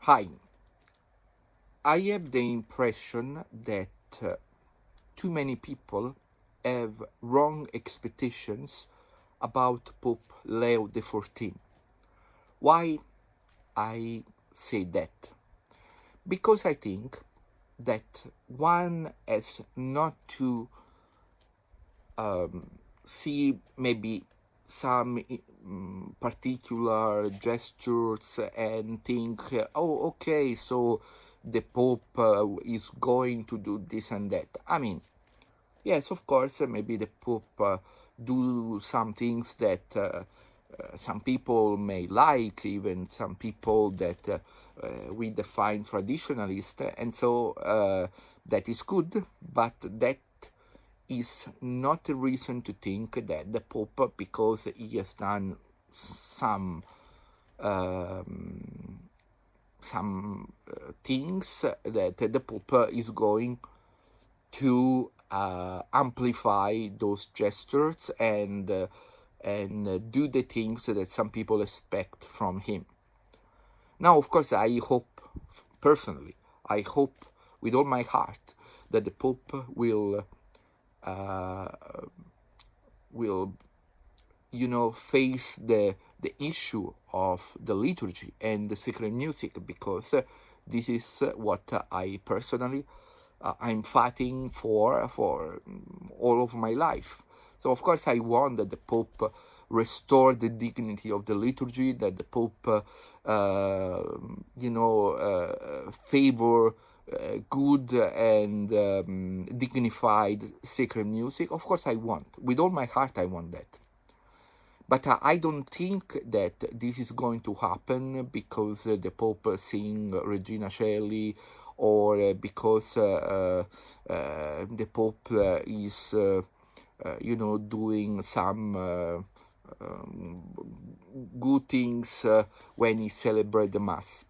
Hi, I have the impression that too many people have wrong expectations about Pope Leo XIV. Why I say that? Because I think that one has not to see maybe some particular gestures and think, oh, okay, so the Pope is going to do this and that. I mean, yes, of course, maybe the Pope do some things that some people may like, even some people that we define traditionalist, and so that is good, but that is not a reason to think that the Pope, because he has done some things, that the Pope is going to amplify those gestures and do the things that some people expect from him. Now, of course, I hope, personally, I hope with all my heart that the Pope will face the issue of the liturgy and the sacred music, because this is what I personally I'm fighting for all of my life. So of course I want that the Pope restore the dignity of the liturgy, that the Pope favor good and dignified sacred music. Of course I want, with all my heart I want that. But I don't think that this is going to happen because the Pope sing Regina Coeli, or because the Pope is, doing some good things when he celebrates the Mass.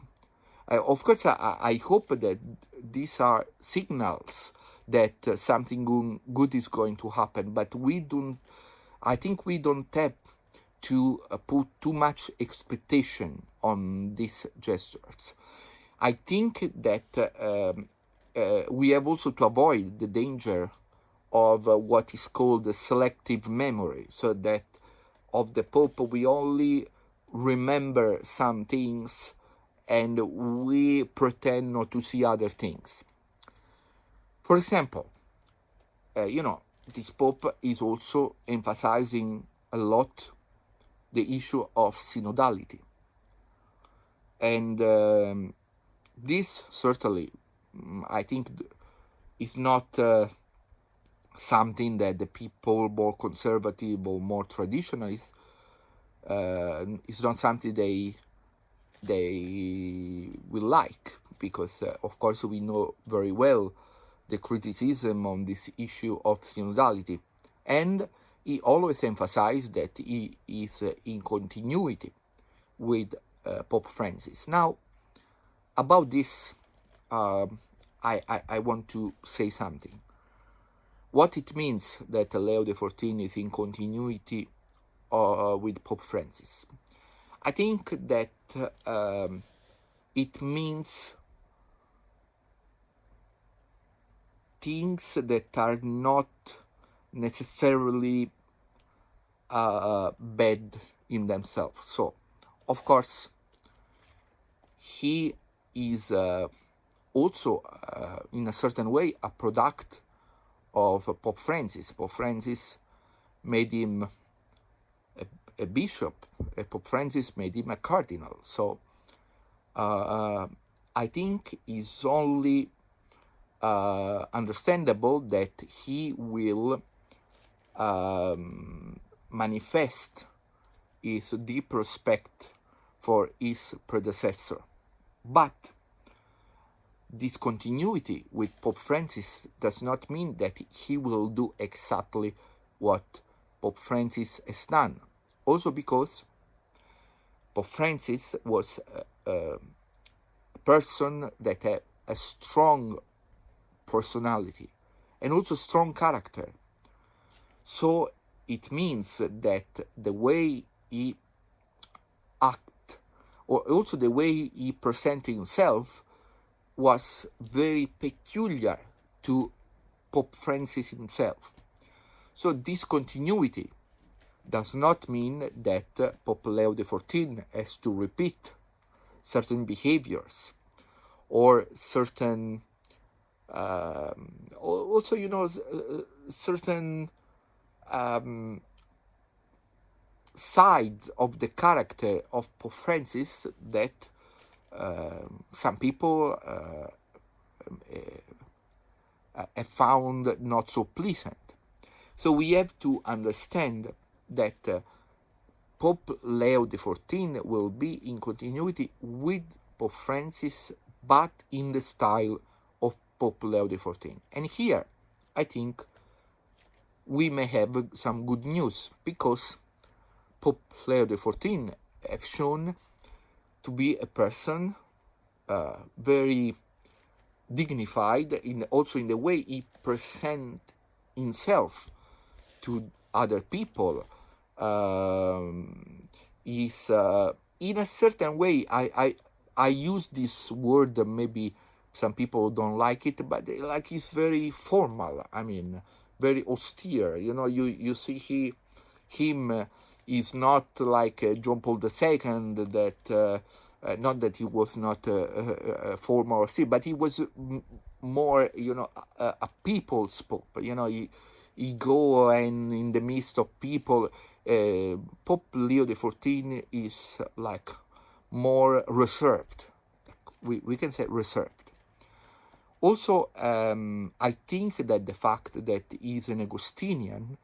Of course, I hope that these are signals that something good is going to happen, but I think we don't have to put too much expectation on these gestures. I think that we have also to avoid the danger of what is called the selective memory, so that of the Pope we only remember some things and we pretend not to see other things. For example, this Pope is also emphasizing a lot the issue of synodality. And this certainly, I think, is not something that the people more conservative or more traditionalist, is not something they will like, because of course we know very well the criticism on this issue of synodality. And he always emphasized that he is in continuity with Pope Francis. Now, about this, I want to say something. What it means that Leo XIV is in continuity with Pope Francis? I think that it means things that are not necessarily bad in themselves. So, of course, he is also, in a certain way, a product of Pope Francis. Pope Francis made him a bishop. Pope Francis made him a cardinal. So, I think it's only understandable that he will manifest his deep respect for his predecessor. But this continuity with Pope Francis does not mean that he will do exactly what Pope Francis has done. Also because Pope Francis was a person that had a strong personality and also strong character. So it means that the way he act or also the way he presented himself was very peculiar to Pope Francis himself. So this continuity does not mean that Pope Leo XIV has to repeat certain behaviors or certain also, certain sides of the character of Pope Francis that some people have found not so pleasant. So we have to understand that Pope Leo XIV will be in continuity with Pope Francis, but in the style of Pope Leo XIV. And here, I think we may have some good news, because Pope Leo XIV has shown to be a person very dignified, also in the way he presents himself to other people. Is in a certain way, I use this word, maybe some people don't like it, but like he's very formal. I mean, very austere. You see him is not like John Paul II, that not that he was not formal or austere, but he was more, a people's pope. He go and in the midst of people. Pope Leo XIV is like more reserved. We can say reserved. Also, I think that the fact that he's an Augustinian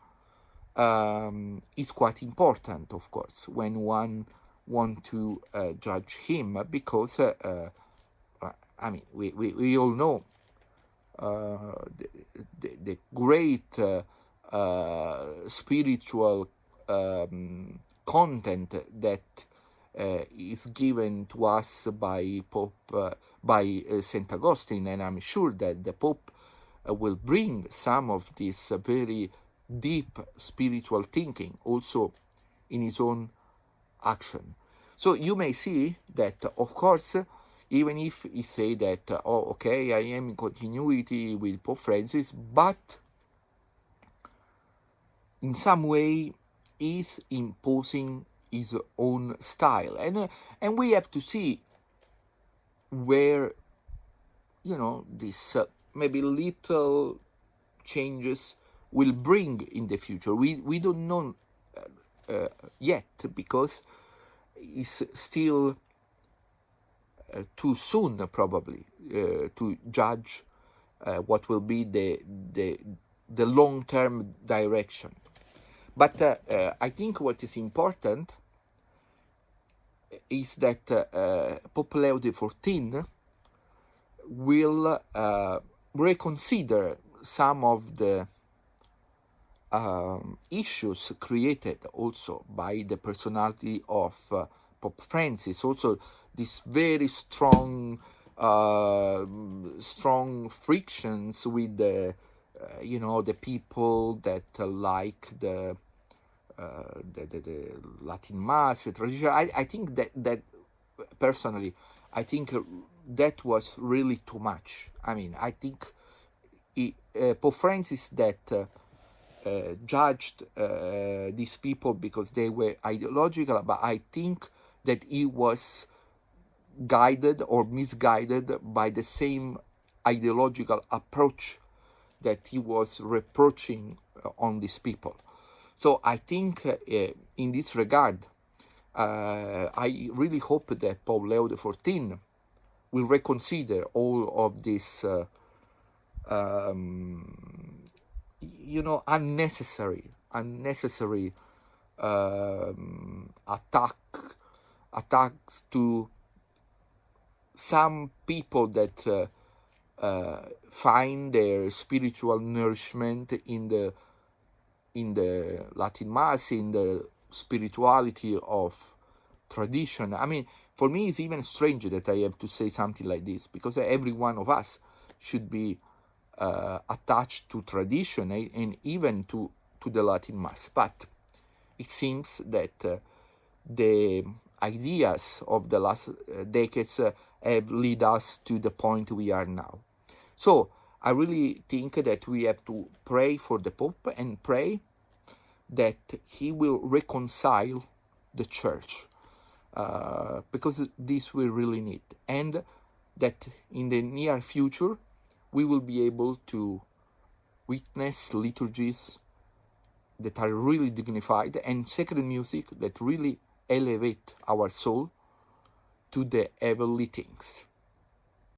is quite important, of course, when one want to judge him, because I mean, we all know the great spiritual content that is given to us by Saint Augustine, and I'm sure that the Pope will bring some of this very deep spiritual thinking also in his own action. So you may see that, of course, even if he say that, oh, okay, I am in continuity with Pope Francis, but in some way is imposing his own style, and we have to see where this maybe little changes will bring in the future. We don't know yet, because it's still too soon probably to judge what will be the long-term direction. But I think what is important is that Pope Leo XIV will reconsider some of the issues created also by the personality of Pope Francis. Also, this very strong frictions with the people that like the Latin Mass tradition. I think that personally, I think that was really too much. I mean, I think Pope Francis that judged these people because they were ideological, but I think that he was guided or misguided by the same ideological approach that he was reproaching on these people. So I think in this regard, I really hope that Pope Leo XIV will reconsider all of this unnecessary attacks to some people that find their spiritual nourishment in the Latin Mass, in the spirituality of tradition. I mean, for me, it's even strange that I have to say something like this, because every one of us should be attached to tradition and even to the Latin Mass. But it seems that the ideas of the last decades have led us to the point we are now. So I really think that we have to pray for the Pope and pray that he will reconcile the church, because this we really need, and that in the near future we will be able to witness liturgies that are really dignified and sacred music that really elevate our soul to the heavenly things.